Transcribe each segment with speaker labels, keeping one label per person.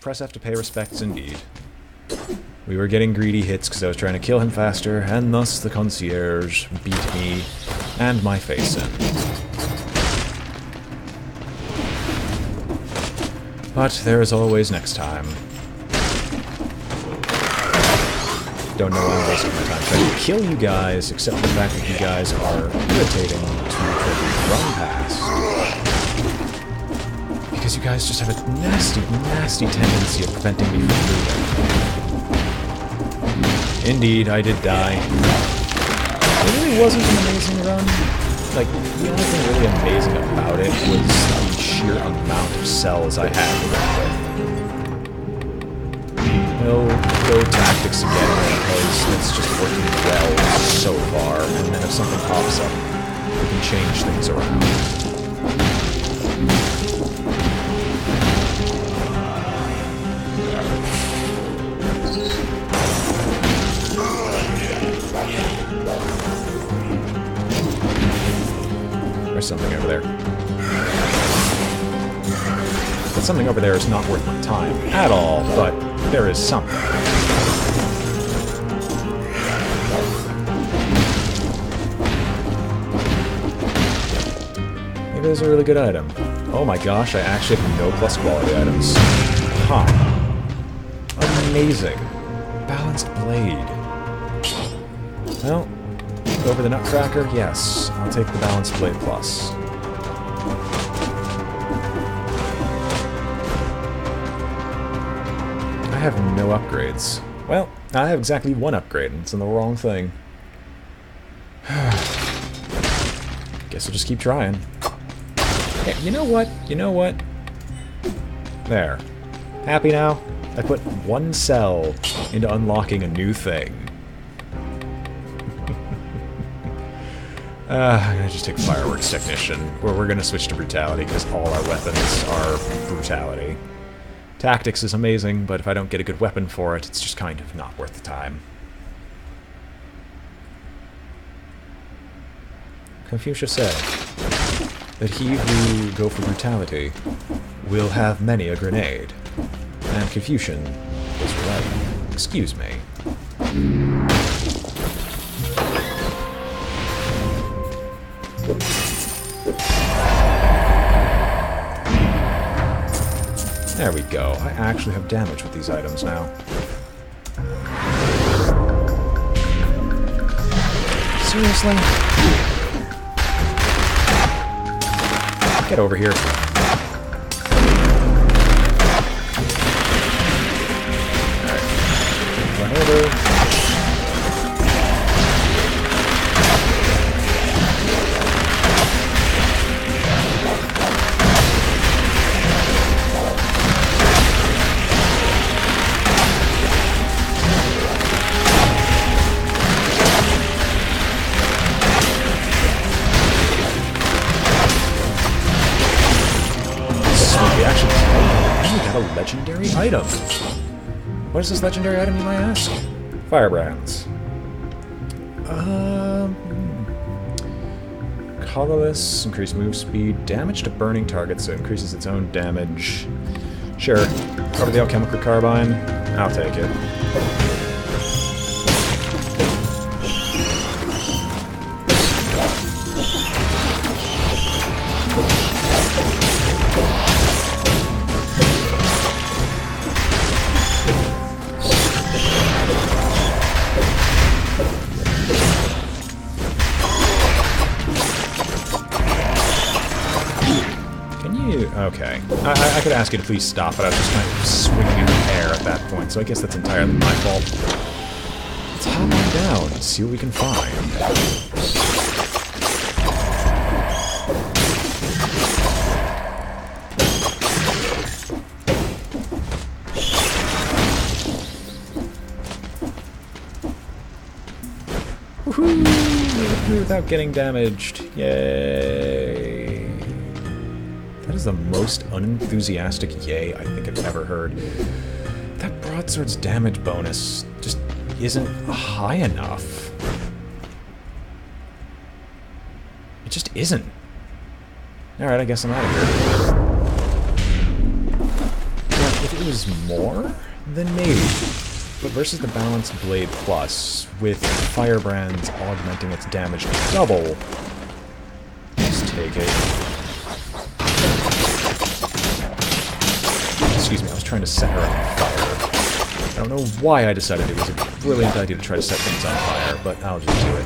Speaker 1: press F to pay respects indeed. We were getting greedy hits because I was trying to kill him faster, and thus the concierge beat me and my face in. But there is always next time. Don't know why I'm wasting my time trying to kill you guys, except for the fact that you guys are irritating to run past. Because you guys just have a nasty, nasty tendency of preventing me from moving. Indeed, I did die. It really wasn't an amazing run. Like, the only thing really amazing about it was the sheer amount of cells I had to work with. We'll go tactics again, because it's just working well so far, and then if something pops up, we can change things around. There's something over there. But something over there is not worth my time at all, but there is something. Maybe there's a really good item. Oh my gosh, I actually have no plus quality items. Huh. Amazing. Balanced blade. Well, go for the Nutcracker? Yes. I'll take the Balanced Blade Plus. I have no upgrades. Well, I have exactly one upgrade, and it's in the wrong thing. Guess I'll just keep trying. Hey, you know what? You know what? There. Happy now? I put one cell into unlocking a new thing. I'm gonna just take Fireworks Technician, where we're gonna switch to Brutality, because all our weapons are Brutality. Tactics is amazing, but if I don't get a good weapon for it, it's just kind of not worth the time. Confucius said that he who go for brutality will have many a grenade. And Confucian was right. Excuse me. There we go. I actually have damage with these items now. Seriously? Get over here. Alright. Run over. Legendary item. What is this legendary item, you might ask? Firebrands. Colorless, increased move speed, damage to burning targets, so it increases its own damage. Sure. Cover the alchemical carbine. I'll take it. Okay. I could ask you to please stop, but I was just kind of swinging in the air at that point, so I guess that's entirely my fault. Let's hop on down and see what we can find. Woohoo! Without getting damaged. Yay! That is the most unenthusiastic yay I think I've ever heard. That broadsword's damage bonus just isn't high enough. It just isn't. Alright, I guess I'm out of here. Yeah, if it was more? Then maybe. But versus the Balanced Blade Plus, with Firebrands augmenting its damage double, just take it. Excuse me, I was trying to set her on fire. I don't know why I decided it was a brilliant idea to try to set things on fire, but I'll just do it.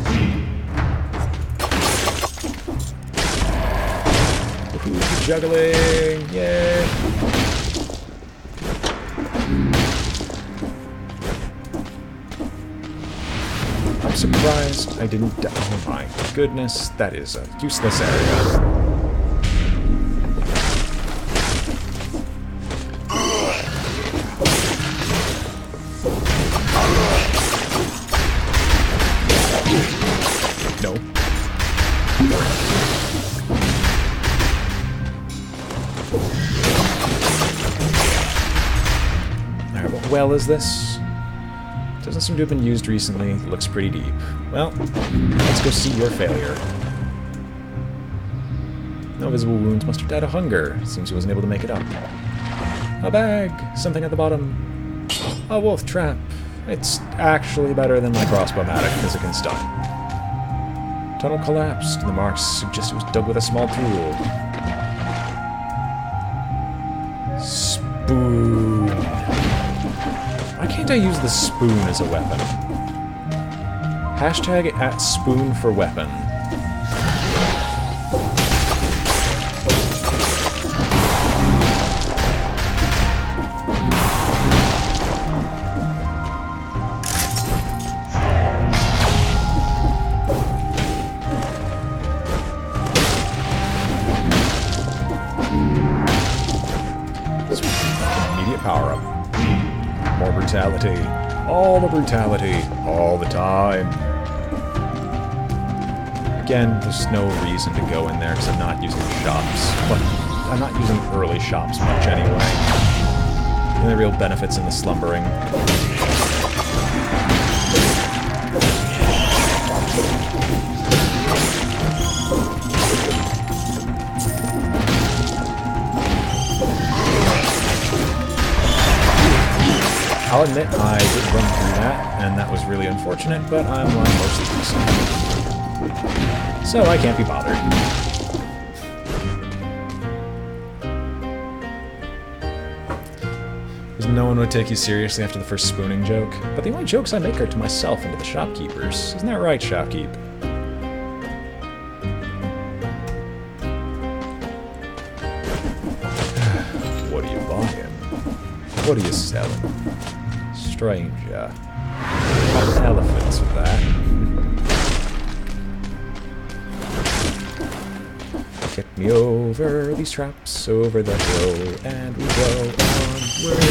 Speaker 1: Woohoo, juggling! Yay! I'm surprised I didn't die. Oh my goodness, that is a useless area. No. Alright, what well is this? Doesn't seem to have been used recently. Looks pretty deep. Well, let's go see your failure. No visible wounds. Must have died of hunger. Seems he wasn't able to make it up. A bag! Something at the bottom. A wolf trap. It's actually better than my crossbow-matic because it can stun. Tunnel collapsed. The marks suggest it was dug with a small tool. Spoon. Why can't I use the spoon as a weapon? Hashtag at spoon for weapon. Immediate power-up. More brutality. All the brutality. All the time. Again, there's no reason to go in there because I'm not using shops. But I'm not using early shops much anyway. The only real benefits in the slumbering. I'll admit I did run through that, and that was really unfortunate, but I'm on mostly decent. So I can't be bothered. Because no one would take you seriously after the first spooning joke. But the only jokes I make are to myself and to the shopkeepers. Isn't that right, shopkeep? What are you buying? What are you selling? Stranger. Got elephants for that. Get me over these traps, over the hill, and we go onward.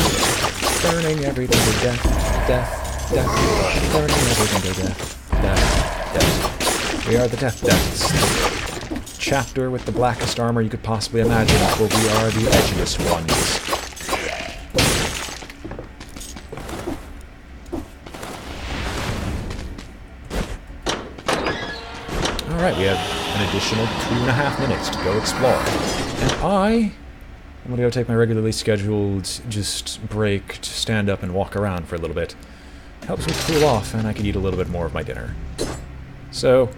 Speaker 1: Burning everything to death, death, death. Burning everything to death, death, death. We are the Death Deaths. The chapter with the blackest armor you could possibly imagine, for we are the edgiest ones. Alright, we have an additional 2.5 minutes to go explore. And I'm gonna go take my regularly scheduled just break to stand up and walk around for a little bit. Helps me cool off, and I can eat a little bit more of my dinner. So,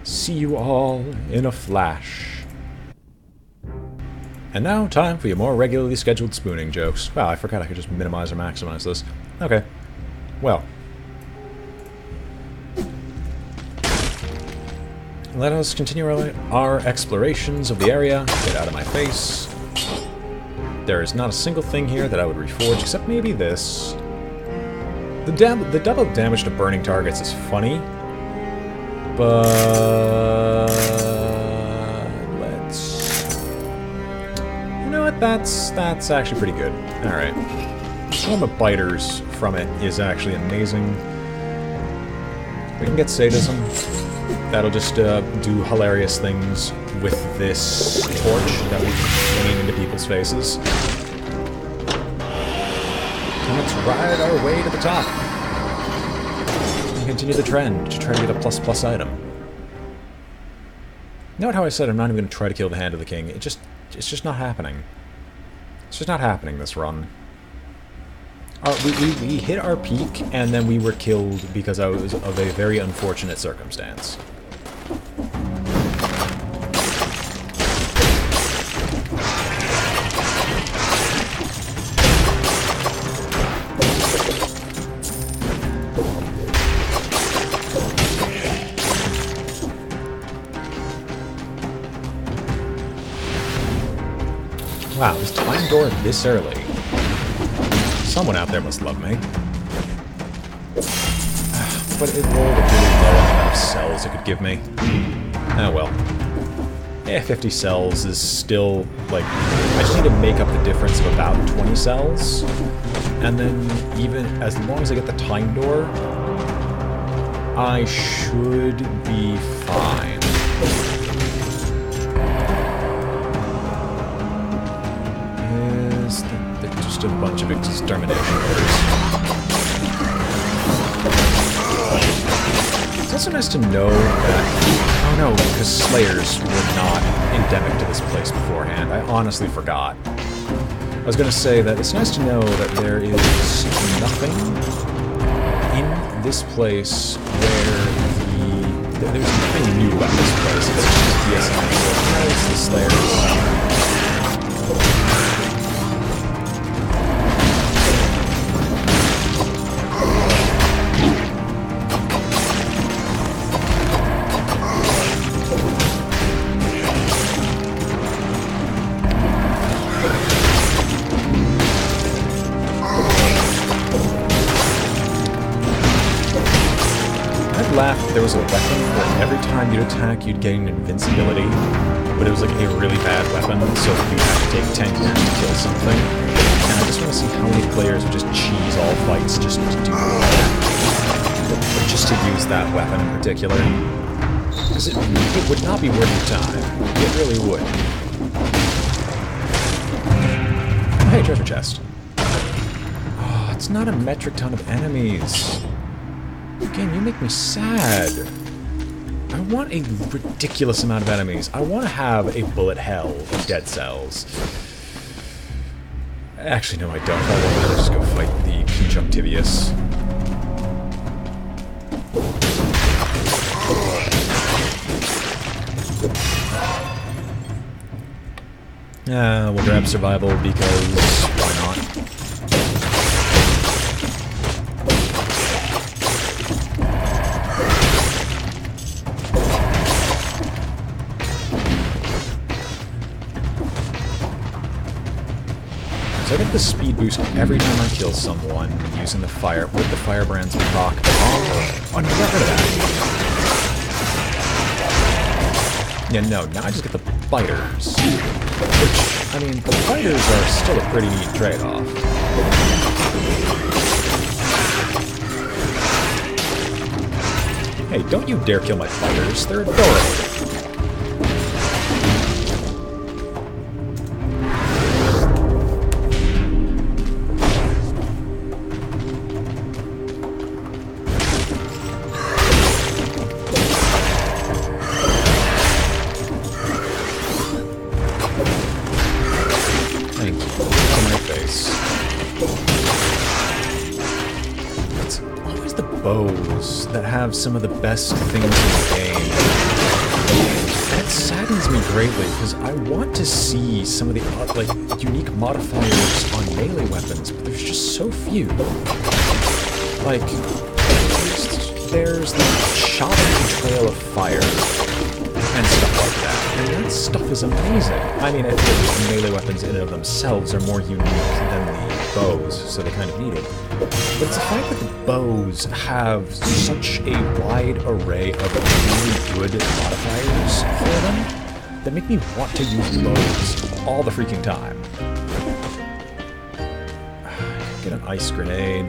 Speaker 1: see you all in a flash. And now, time for your more regularly scheduled spooning jokes. Wow, I forgot I could just minimize or maximize this. Okay. Well. Let us continue our explorations of the area. Get out of my face. There is not a single thing here that I would reforge, except maybe this. The double damage to burning targets is funny, but let's... You know what? That's actually pretty good. All right. The swarm of biters from it is actually amazing. We can get sadism. That'll just do hilarious things with this torch that we can aim into people's faces. And let's ride our way to the top. And continue the trend to try to get a plus item. Note how I said I'm not even going to try to kill the Hand of the King. It's just not happening. It's just not happening this run. We hit our peak, and then we were killed because I was of a very unfortunate circumstance. Wow, this time door this early. Someone out there must love me. But it rolled a really low amount of cells it could give me. Oh well. Yeah, 50 cells is still, like, I just need to make up the difference of about 20 cells. And then, even as long as I get the time door, I should be fine. Just a bunch of extermination orders. It's also nice to know that... Oh no, because Slayers were not endemic to this place beforehand. I honestly forgot. I was going to say that it's nice to know that there is nothing in this place where there's nothing new about this place. It's just DSM. It's the Slayers. There was a weapon where every time you'd attack, you'd gain invincibility, but it was like a really bad weapon, so you had to take 10 years to kill something. And I just want to see how many players would just cheese all fights just to do that. Just to use that weapon in particular. Because it would not be worth your time. It really would. Hey, treasure chest. Oh, it's not a metric ton of enemies. Game, you make me sad. I want a ridiculous amount of enemies. I want to have a bullet hell of dead cells. Actually, no, I don't. I want to just go fight the Conjunctivius. We'll grab survival because why not? So I get the speed boost every time I kill someone using the fire with the firebrand's proc. Oh, no, get rid of that. Yeah, no, now I just get the biters. Which, I mean, the biters are still a pretty neat trade-off. Hey, don't you dare kill my biters. They're adorable. Bows that have some of the best things in the game. That saddens me greatly because I want to see some of the like unique modifiers on melee weapons, but there's just so few. Like there's the chopping trail of fire and stuff like that, and that stuff is amazing. I mean, the melee weapons in and of themselves are more unique than the bows, so they kind of need it. But it's the fact that the bows have such a wide array of really good modifiers for them that make me want to use bows all the freaking time. Get an ice grenade,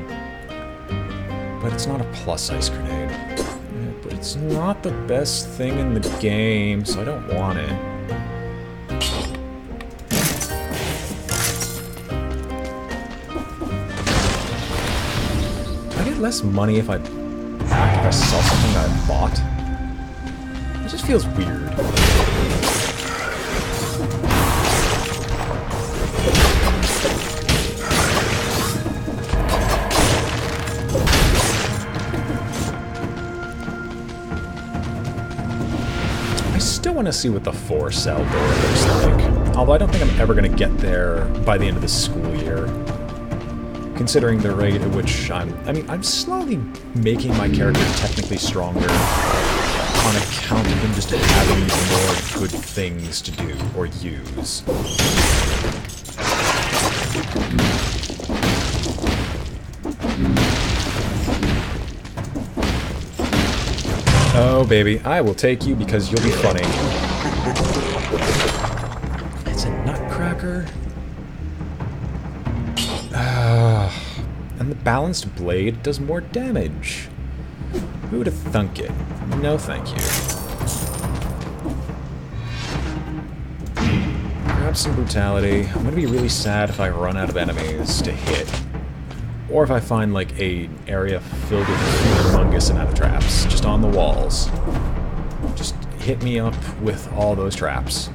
Speaker 1: but it's not a plus ice grenade. But it's not the best thing in the game, so I don't want it. Less money if I sell something that I bought. It just feels weird. want to see what the 4-cell door looks like. Although I don't think I'm ever going to get there by the end of the school year. Considering the rate at which I'm slowly making my character technically stronger on account of him just having more good things to do or use. Oh, baby, I will take you because you'll be funny. It's a nutcracker. And the balanced blade does more damage. Who would have thunk it? No, thank you. Perhaps some brutality. I'm gonna be really sad if I run out of enemies to hit. Or if I find, like, an area filled with humongous amount of traps, just on the walls. Just hit me up with all those traps.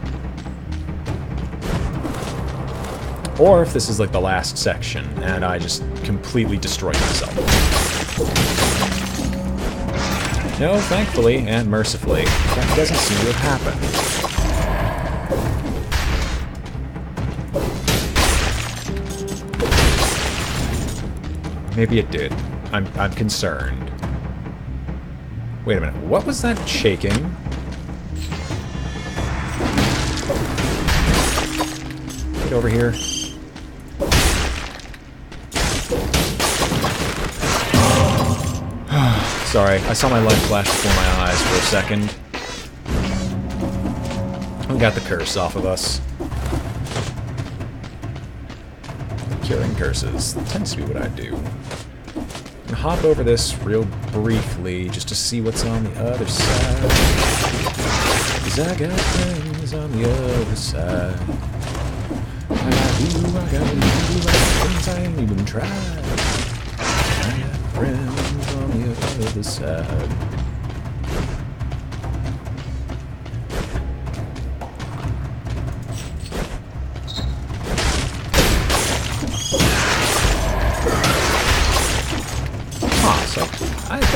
Speaker 1: Or if this is, like, the last section, and I just completely destroy myself. No, thankfully, and mercifully, that doesn't seem to have happened. Maybe it did. I'm concerned. Wait a minute. What was that shaking? Get over here. Sorry, I saw my light flash before my eyes for a second. We got the curse off of us. Curing curses. That tends to be what I do. I'm gonna hop over this real briefly just to see what's on the other side. 'Cause I got friends on the other side. I got friends I ain't even tried. I got friends on the other side.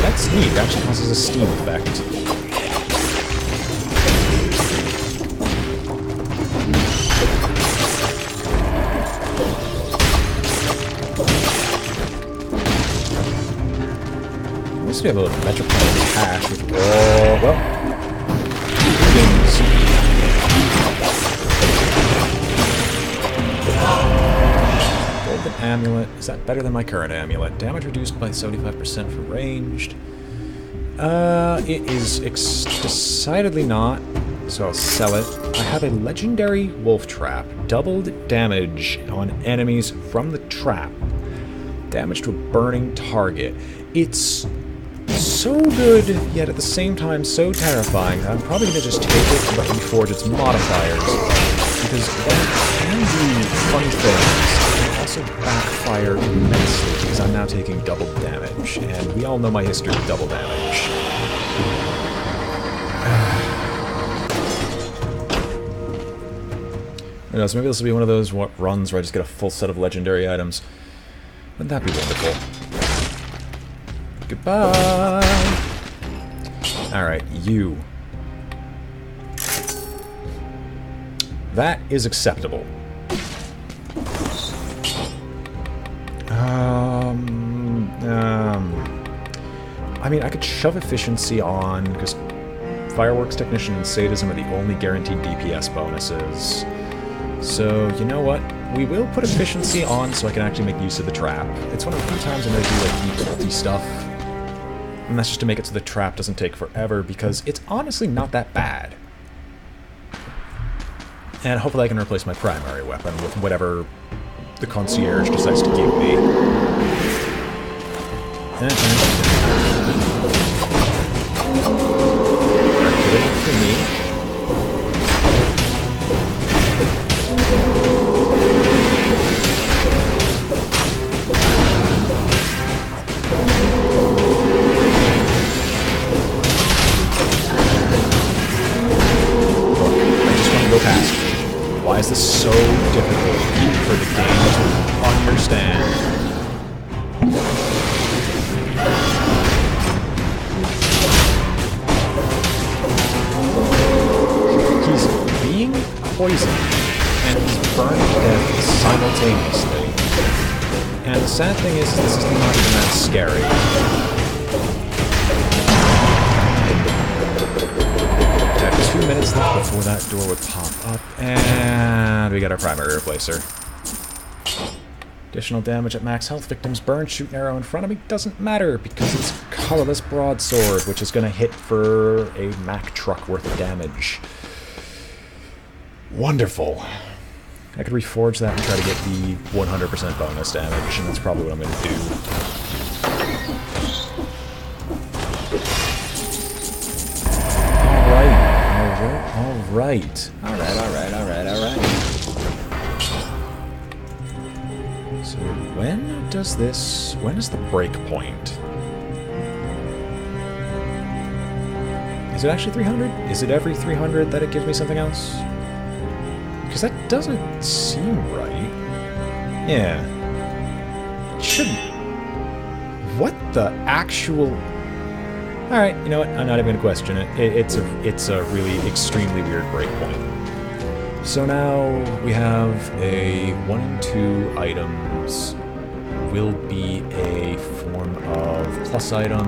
Speaker 1: That's neat. It actually causes a steam effect. At least we have a little metropolitan hash with Golden amulet. Is that better than my current amulet? Damage reduced by 75% for ranged. It is decidedly not, so I'll sell it. I have a legendary wolf trap. Doubled damage on enemies from the trap. Damage to a burning target. It's so good, yet at the same time so terrifying. I'm probably going to just take it but reforge its modifiers. Because while it can do funny things, it also backfire immensely because I'm now taking double damage. And we all know my history with double damage. Who knows, maybe this will be one of those runs where I just get a full set of legendary items. Wouldn't that be wonderful? Goodbye! Alright, you. That is acceptable. I mean, I could shove efficiency on, because Fireworks Technician and Sadism are the only guaranteed DPS bonuses. So, you know what? We will put efficiency on so I can actually make use of the trap. It's one of the few times I'm going to do, like, difficulty stuff. And that's just to make it so the trap doesn't take forever, because it's honestly not that bad. And hopefully I can replace my primary weapon with whatever the concierge decides to give me. For me. Go past. Why is this so difficult for the game to understand? poison, and he's burning to death simultaneously. And the sad thing is, this is not even that scary. We have 2 minutes left before that door would pop up, and we got our primary replacer. Additional damage at max health. Victims burn. Shoot an arrow in front of me. Doesn't matter, because it's colorless broadsword, which is going to hit for a Mack truck worth of damage. Wonderful. I could reforge that and try to get the 100% bonus damage, and that's probably what I'm going to do. Alright. So when is the break point? Is it actually 300? Is it every 300 that it gives me something else? Because that doesn't seem right. Yeah. It shouldn't. What the actual... Alright, you know what? I'm not even going to question it. It's a really extremely weird breakpoint. So now we have a 1 and 2 items will be a form of plus item.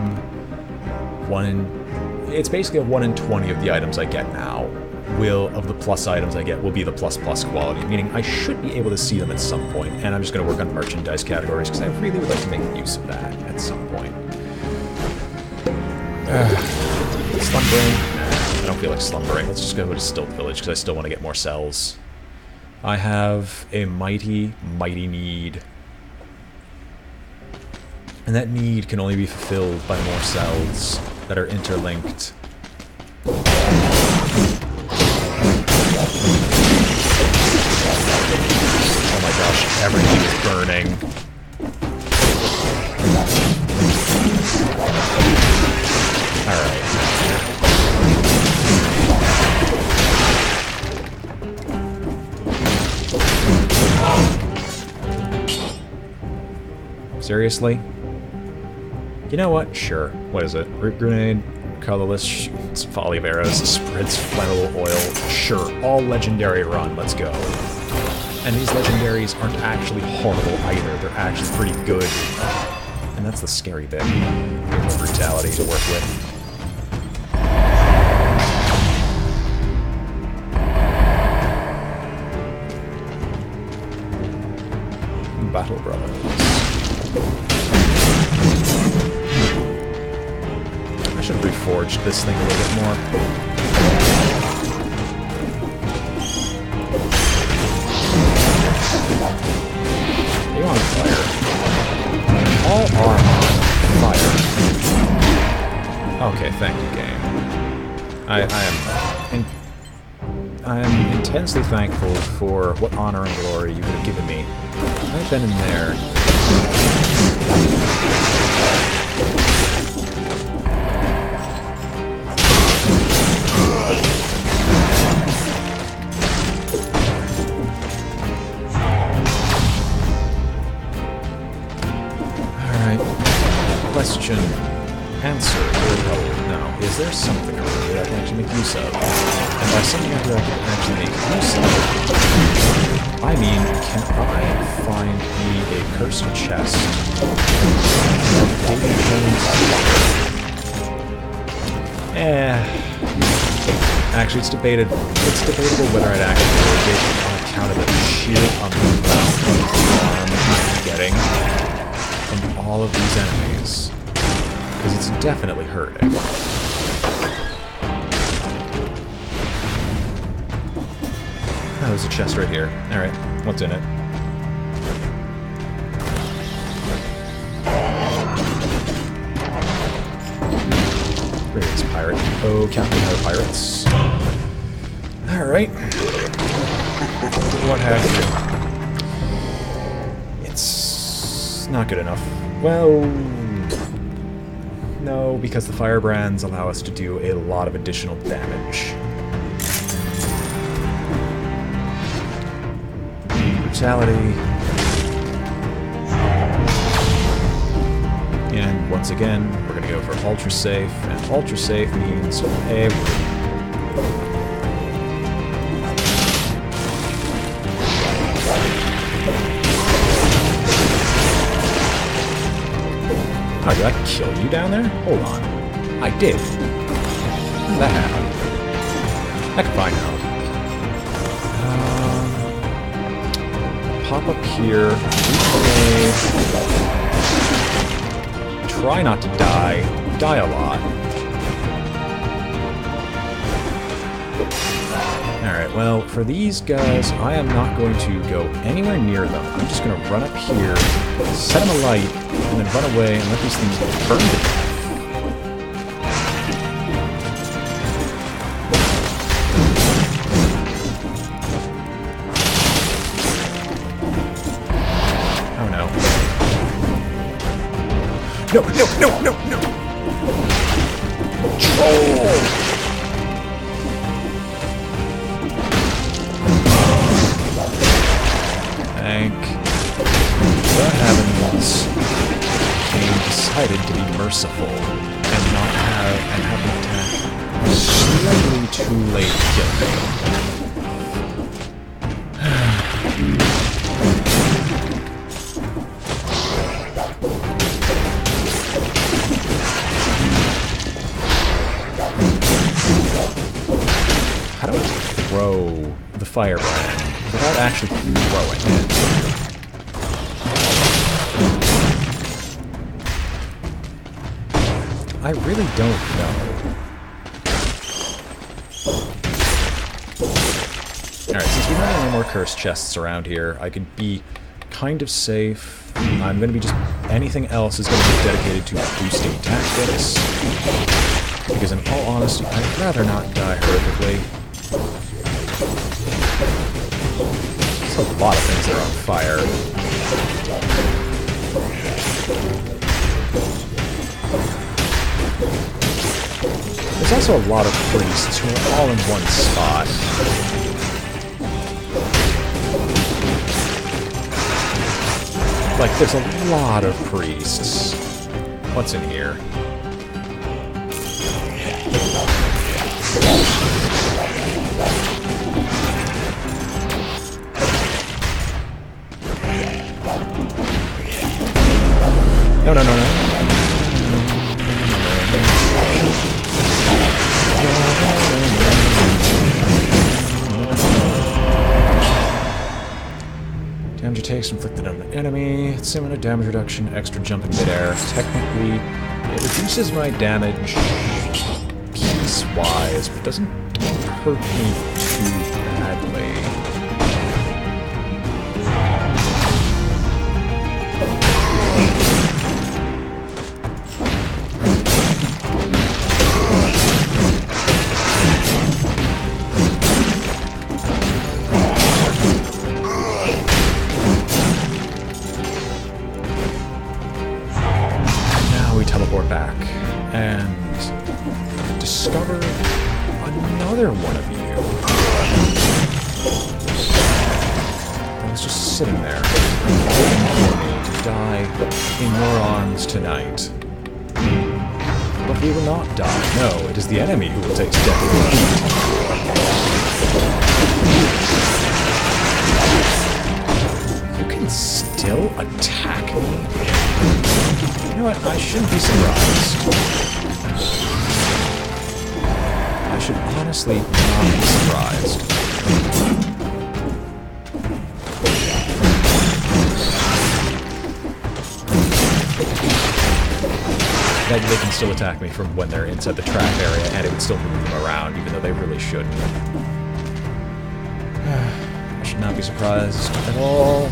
Speaker 1: It's basically a 1 in 20 of the items I get now. Of the plus items I get will be the plus quality, meaning I should be able to see them at some point, and I'm just going to work on merchandise categories because I really would like to make use of that at some point. Slumbering? Nah, I don't feel like slumbering. Let's just go to Stilt Village because I still want to get more cells. I have a mighty need. And that need can only be fulfilled by more cells that are interlinked. Oh my gosh, everything is burning. Alright. Seriously? You know what? Sure. What is it? Root grenade, colorless, shoots, volley of arrows, spreads flammable oil. Sure, all legendary run. Let's go. And these legendaries aren't actually horrible either. They're actually pretty good. And that's the scary bit. More brutality to work with. Battle Brothers. I should have reforged this thing a little bit more. Are you on fire? All are on fire. Okay, thank you, game. I am intensely thankful for what honor and glory you have given me. I've been in there. Alright. Question. Answer. No. Is there something around here I can actually make use of? And by something I can actually make use of, I mean, can I find me a cursed chest? Actually, it's debatable whether I'd actually take it on account of the sheer amount of harm I'm getting from all of these enemies. Because it's definitely hurting. Oh, there's a chest right here. Alright, what's in it? Greetings, pirate. Oh, Captain of Pirates. Alright. What have you? It's not good enough. Well, no, because the firebrands allow us to do a lot of additional damage. Brutality. And once again, we're gonna go for ultra safe, and ultra safe means every Oh, did I kill you down there? Hold on. I did. How did that happen? I can find out. Pop up here. Replay. Try not to die. Die a lot. Alright, well, for these guys, I am not going to go anywhere near them. I'm just going to run up here, set them alight, and then run away and let these things burn to death. Oh no. No, no, no, no, no! Troll! Thank the heavens game decided to be merciful and not have an attack slightly too late to kill me. How do I throw the firebrand without actually throwing it? I really don't know. Alright, since we don't have any more cursed chests around here, I could be kind of safe. I'm going to be just... anything else is going to be dedicated to boosting tactics. Because in all honesty, I'd rather not die horrifically. There's a lot of things that are on fire. There's also a lot of priests who are all in one spot. Like, there's a lot of priests. What's in here? No, no, no, no. Damage it takes inflicted on an enemy. Similar damage reduction, extra jump in midair. Technically, it reduces my damage piece-wise, but doesn't hurt me too badly. Teleport back and discover another one of you. I was just sitting there, waiting for me to die in your arms tonight. But we will not die. No, it is the enemy who will take death. You can still attack me? You know what? I shouldn't be surprised. I should honestly not be surprised. That they can still attack me from when they're inside the trap area, and it would still move them around, even though they really shouldn't. I should not be surprised at all.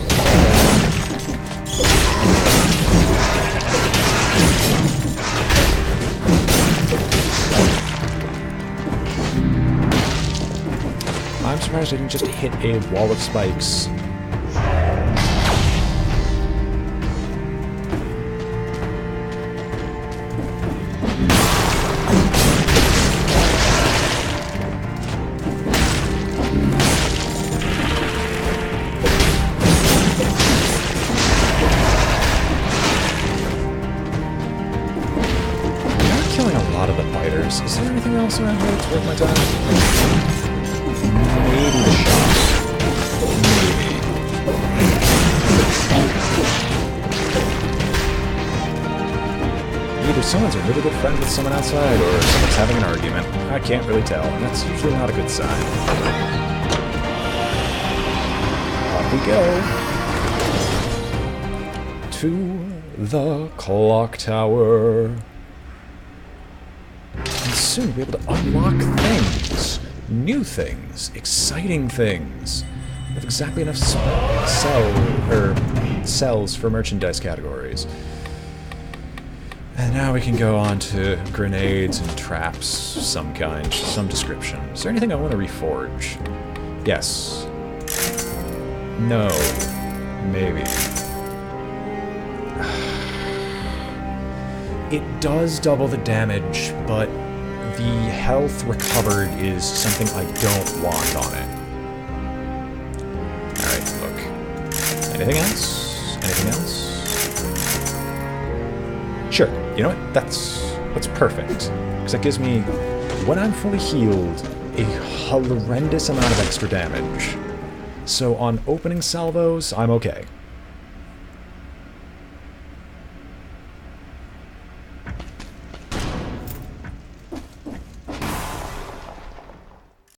Speaker 1: I'm surprised I didn't just hit a wall of spikes. I'm killing a lot of the fighters. Is there anything else around here that's worth my time? Maybe the shop. Maybe. Either someone's a really good friend with someone outside, or someone's having an argument. I can't really tell, and that's usually not a good sign. Off we go. To the clock tower. And soon we'll be able to unlock things. New things. Exciting things. We have exactly enough cells for merchandise categories. And now we can go on to grenades and traps, some kind, some description. Is there anything I want to reforge? Yes. No. Maybe. It does double the damage, but the health recovered is something I don't want on it. Alright, look. Anything else? Anything else? Sure, you know what? That's perfect. Because that gives me, when I'm fully healed, a horrendous amount of extra damage. So on opening salvos, I'm okay.